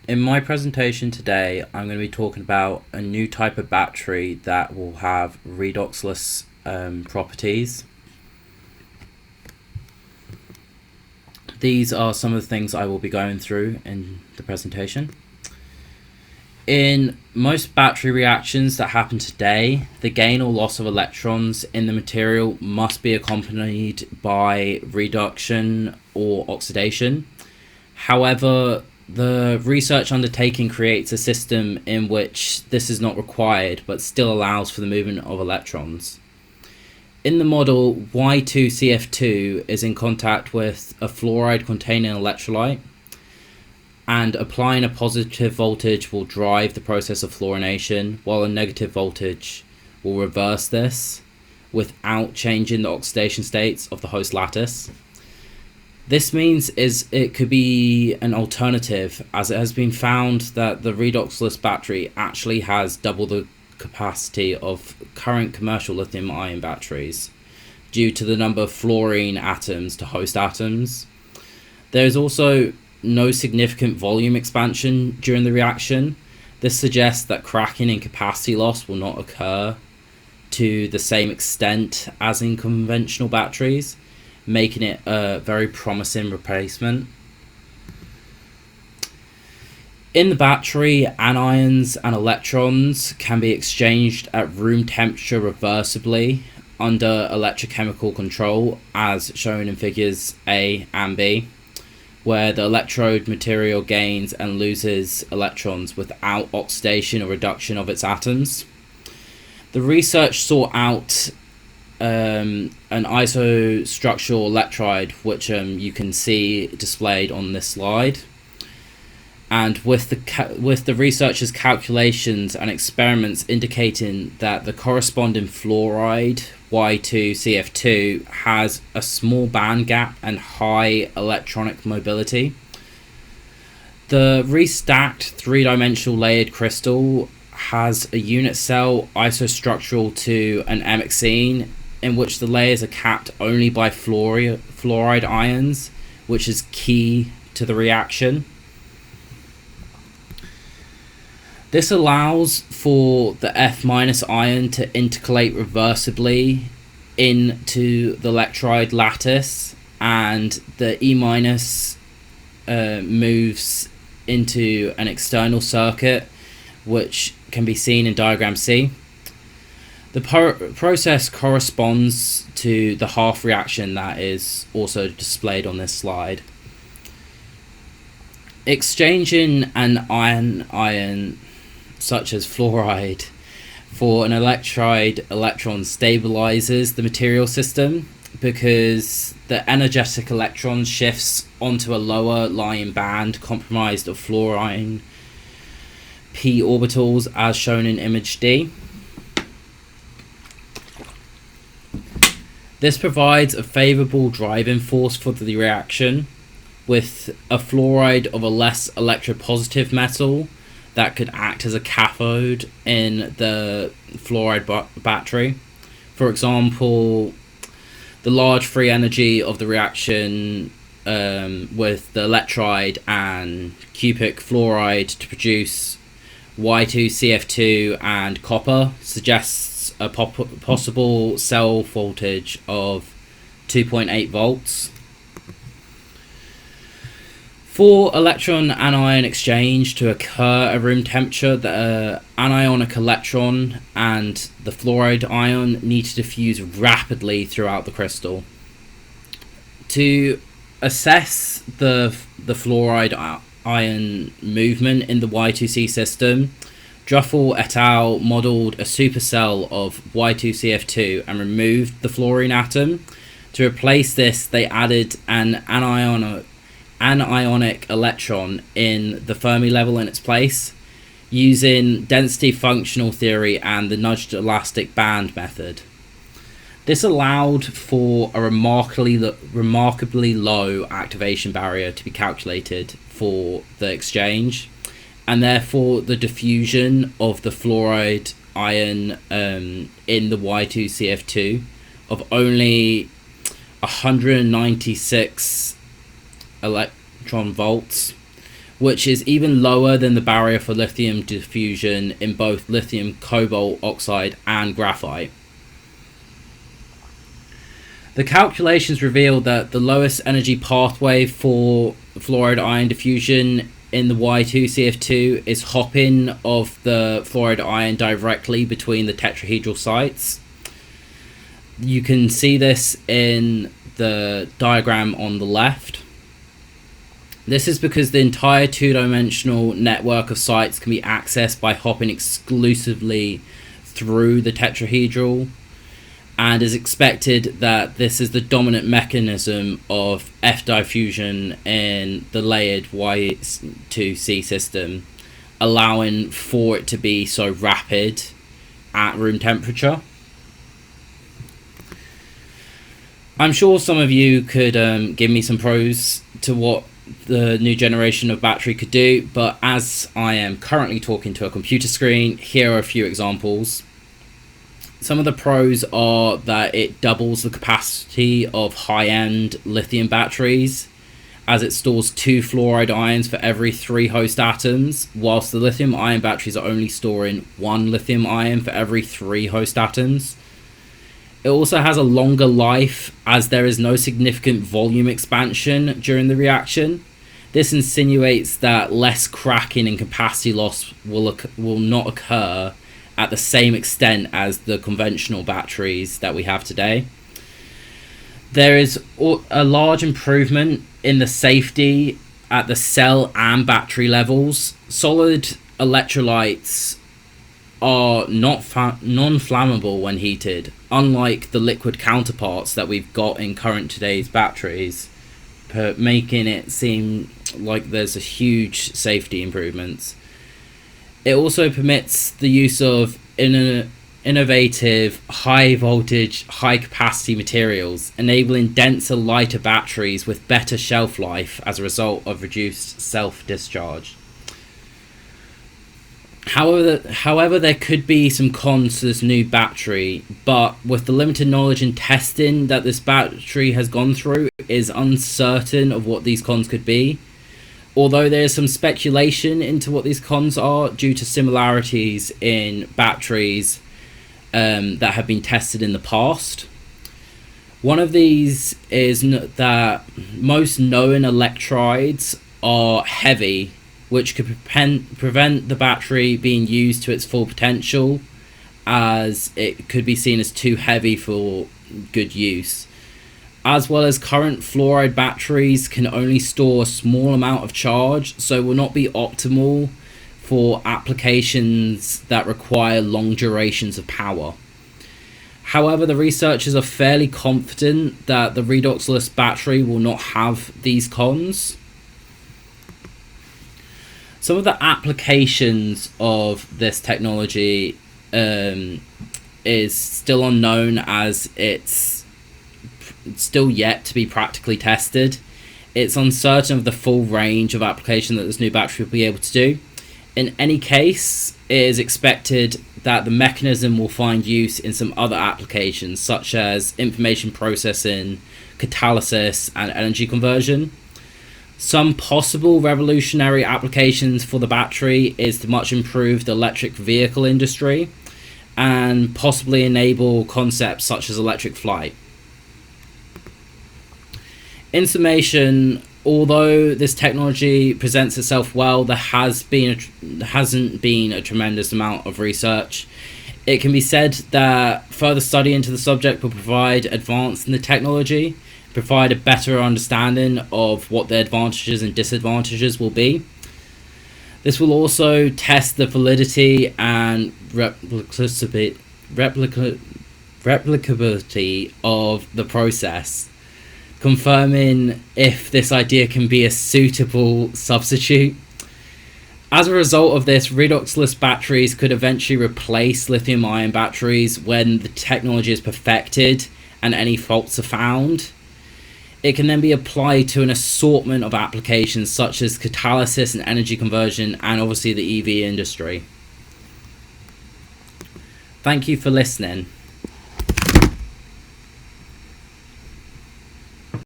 In my presentation today, I'm going to be talking about a new type of battery that will have redoxless properties. These are some of the things I will be going through in the presentation. In most battery reactions that happen today, the gain or loss of electrons in the material must be accompanied by reduction or oxidation. However, the research undertaking creates a system in which this is not required but still allows for the movement of electrons. In the model, Y2CF2 is in contact with a fluoride containing electrolyte, and applying a positive voltage will drive the process of fluorination, while a negative voltage will reverse this without changing the oxidation states of the host lattice. This means it could be an alternative, as it has been found that the redoxless battery actually has double the capacity of current commercial lithium-ion batteries due to the number of fluorine atoms to host atoms. There is also no significant volume expansion during the reaction. This suggests that cracking and capacity loss will not occur to the same extent as in conventional batteries, making it a very promising replacement. In the battery, anions and electrons can be exchanged at room temperature reversibly under electrochemical control, as shown in figures A and B, where the electrode material gains and loses electrons without oxidation or reduction of its atoms. The research sought out an isostructural electrode, which you can see displayed on this slide. And with the researchers' calculations and experiments indicating that the corresponding fluoride Y2CF2 has a small band gap and high electronic mobility, the restacked three-dimensional layered crystal has a unit cell isostructural to an amexine, in which the layers are capped only by fluoride ions, which is key to the reaction. This allows for the F- ion to intercalate reversibly into the electrode lattice, and the E- moves into an external circuit, which can be seen in diagram C. The process corresponds to the half reaction that is also displayed on this slide. Exchanging an ion such as fluoride for an electrode electron stabilizes the material system, because the energetic electron shifts onto a lower lying band comprised of fluorine p orbitals, as shown in image D. This provides a favorable driving force for the reaction, with a fluoride of a less electropositive metal that could act as a cathode in the fluoride battery. For example, the large free energy of the reaction with the electride and cupric fluoride to produce Y2CF2 and copper suggests a possible cell voltage of 2.8 volts. For electron anion exchange to occur at room temperature, the anionic electron and the fluoride ion need to diffuse rapidly throughout the crystal. To assess the fluoride ion movement in the Y2C system, Druffel et al. Modelled a supercell of Y2CF2 and removed the fluorine atom. To replace this, they added an anionic electron in the Fermi level in its place, using density functional theory and the nudged elastic band method. This allowed for a remarkably low activation barrier to be calculated for the exchange, and therefore the diffusion of the fluoride ion in the Y2CF2 of only 196 electron volts, which is even lower than the barrier for lithium diffusion in both lithium cobalt oxide and graphite. The calculations revealed that the lowest energy pathway for fluoride ion diffusion in the Y2CF2 is hopping of the fluoride ion directly between the tetrahedral sites. You can see this in the diagram on the left. This is because the entire two-dimensional network of sites can be accessed by hopping exclusively through the tetrahedral, and is expected that this is the dominant mechanism of F diffusion in the layered Y2C system, allowing for it to be so rapid at room temperature. I'm sure some of you could give me some pros to what the new generation of battery could do, but as I am currently talking to a computer screen, here are a few examples. Some of the pros are that it doubles the capacity of high-end lithium batteries, as it stores 2 fluoride ions for every 3 host atoms, whilst the lithium ion batteries are only storing 1 lithium ion for every 3 host atoms. It also has a longer life, as there is no significant volume expansion during the reaction. This insinuates that less cracking and capacity loss will not occur at the same extent as the conventional batteries that we have today. There is a large improvement in the safety at the cell and battery levels. Solid electrolytes are not non-flammable when heated, unlike the liquid counterparts that we've got in today's batteries, making it seem like there's a huge safety improvements. It also permits the use of innovative, high voltage, high capacity materials, enabling denser, lighter batteries with better shelf life as a result of reduced self-discharge. However, there could be some cons to this new battery, but with the limited knowledge and testing that this battery has gone through, it is uncertain of what these cons could be. Although there is some speculation into what these cons are due to similarities in batteries that have been tested in the past. One of these is that most known electrodes are heavy, which could prevent the battery being used to its full potential, as it could be seen as too heavy for good use. As well as current fluoride batteries can only store a small amount of charge, so will not be optimal for applications that require long durations of power. However, the researchers are fairly confident that the redoxless battery will not have these cons. Some of the applications of this technology is still unknown, as it's still yet to be practically tested. It's uncertain of the full range of application that this new battery will be able to do. In any case, it is expected that the mechanism will find use in some other applications, such as information processing, catalysis, and energy conversion. Some possible revolutionary applications for the battery is to much improve the electric vehicle industry and possibly enable concepts such as electric flight. In summation, although this technology presents itself well, there hasn't been a tremendous amount of research. It can be said that further study into the subject will provide advance in the technology, provide a better understanding of what the advantages and disadvantages will be. This will also test the validity and replicability of the process, confirming if this idea can be a suitable substitute. As a result of this, redoxless batteries could eventually replace lithium-ion batteries when the technology is perfected and any faults are found. It can then be applied to an assortment of applications such as catalysis and energy conversion, and obviously the EV industry. Thank you for listening.